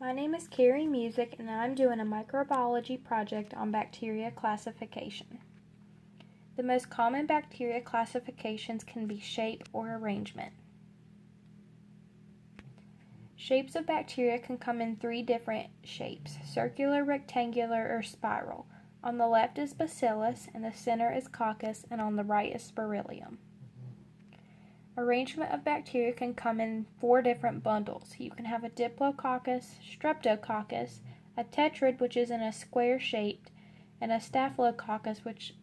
My name is Carrie Music and I'm doing a microbiology project on bacteria classification. The most common bacteria classifications can be shape or arrangement. Shapes of bacteria can come in three different shapes: circular, rectangular, or spiral. On the left is bacillus, in the center is coccus, and on the right is spirillum. Arrangement of bacteria can come in four different bundles. You can have a diplococcus, streptococcus, a tetrad, which is in a square shape, and a staphylococcus, which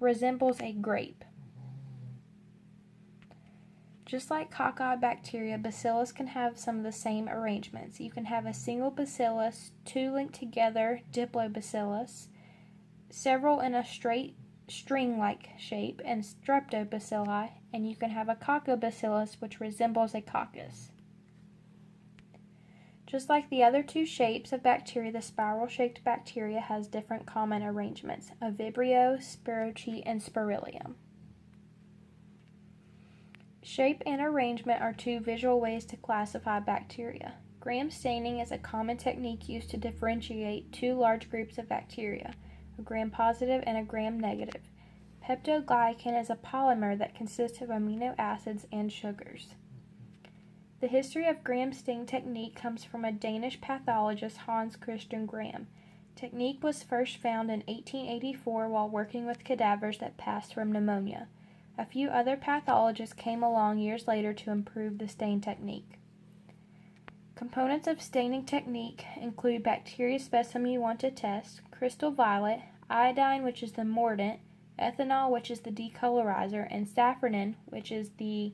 resembles a grape. Just like cocci bacteria, bacillus can have some of the same arrangements. You can have a single bacillus, two linked together diplobacillus, several in a straight string-like shape, and streptobacilli, and you can have a coccobacillus, which resembles a coccus. Just like the other two shapes of bacteria, the spiral-shaped bacteria has different common arrangements: a vibrio, spirochaete, and spirillum. Shape and arrangement are two visual ways to classify bacteria. Gram staining is a common technique used to differentiate two large groups of bacteria, a gram-positive and a gram-negative. Peptoglycan is a polymer that consists of amino acids and sugars. The history of gram stain technique comes from a Danish pathologist, Hans Christian Gram. Technique was first found in 1884 while working with cadavers that passed from pneumonia. A few other pathologists came along years later to improve the stain technique. Components of staining technique include bacteria specimen you want to test, crystal violet, iodine, which is the mordant, ethanol, which is the decolorizer, and safranin, which is the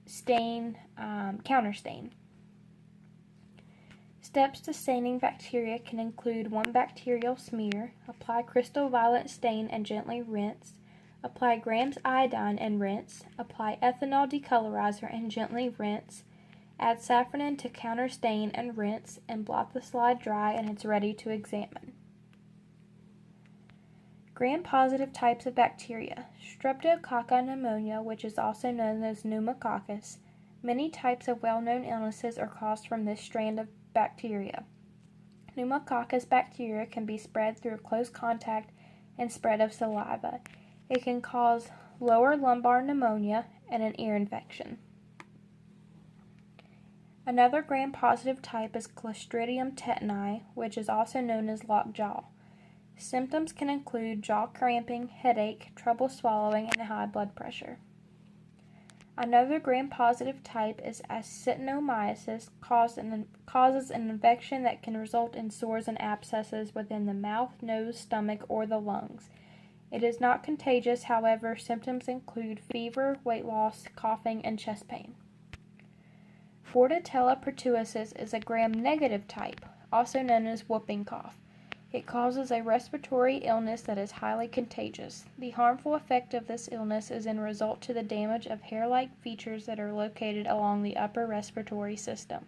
stain counterstain. Steps to staining bacteria can include one bacterial smear, apply crystal violet stain and gently rinse, apply grams iodine and rinse, apply ethanol decolorizer and gently rinse, add safranin to counterstain and rinse, and blot the slide dry, and it's ready to examine. Gram-positive types of bacteria: Streptococci pneumonia, which is also known as pneumococcus. Many types of well-known illnesses are caused from this strand of bacteria. Pneumococcus bacteria can be spread through close contact and spread of saliva. It can cause lower lumbar pneumonia and an ear infection. Another gram-positive type is Clostridium tetani, which is also known as lockjaw. Symptoms can include jaw cramping, headache, trouble swallowing, and high blood pressure. Another gram-positive type is actinomyces, causes an infection that can result in sores and abscesses within the mouth, nose, stomach, or the lungs. It is not contagious, however, symptoms include fever, weight loss, coughing, and chest pain. Bordetella pertussis is a gram-negative type, also known as whooping cough. It causes a respiratory illness that is highly contagious. The harmful effect of this illness is in result to the damage of hair-like features that are located along the upper respiratory system.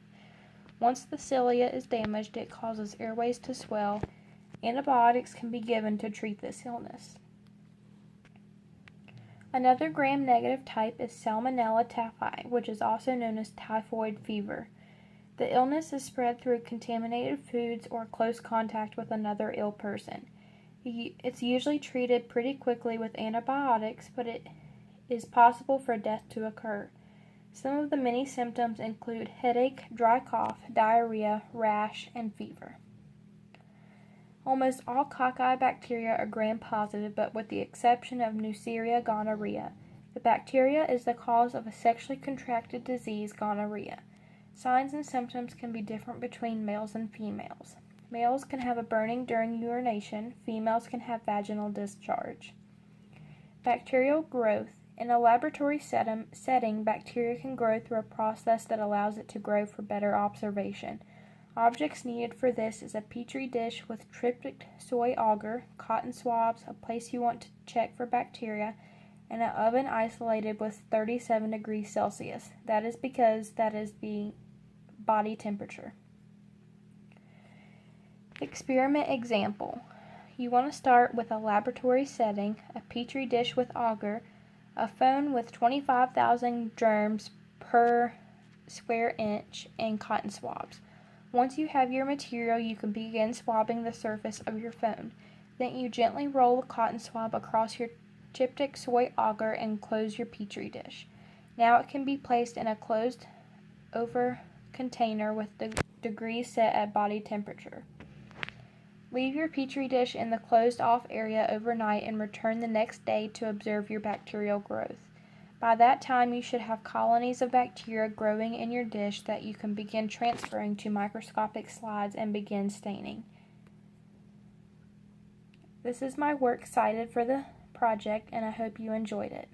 Once the cilia is damaged, it causes airways to swell. Antibiotics can be given to treat this illness. Another gram-negative type is Salmonella typhi, which is also known as typhoid fever. The illness is spread through contaminated foods or close contact with another ill person. It's usually treated pretty quickly with antibiotics, but it is possible for death to occur. Some of the many symptoms include headache, dry cough, diarrhea, rash, and fever. Almost all cocci bacteria are gram-positive, but with the exception of Neisseria gonorrhea. The bacteria is the cause of a sexually contracted disease, gonorrhea. Signs and symptoms can be different between males and females. Males can have a burning during urination. Females can have vaginal discharge. Bacterial growth. In a laboratory setting, bacteria can grow through a process that allows it to grow for better observation. Objects needed for this is a petri dish with tryptic soy agar, cotton swabs, a place you want to check for bacteria, and an oven isolated with 37 degrees Celsius. That is because that is the body temperature. Experiment example. You want to start with a laboratory setting, a petri dish with agar, a phone with 25,000 germs per square inch, and cotton swabs. Once you have your material, you can begin swabbing the surface of your phone. Then you gently roll a cotton swab across your styptic soy agar and close your petri dish. Now it can be placed in a closed over container with the degrees set at body temperature. Leave your petri dish in the closed-off area overnight and return the next day to observe your bacterial growth. By that time, you should have colonies of bacteria growing in your dish that you can begin transferring to microscopic slides and begin staining. This is my work cited for the project, and I hope you enjoyed it.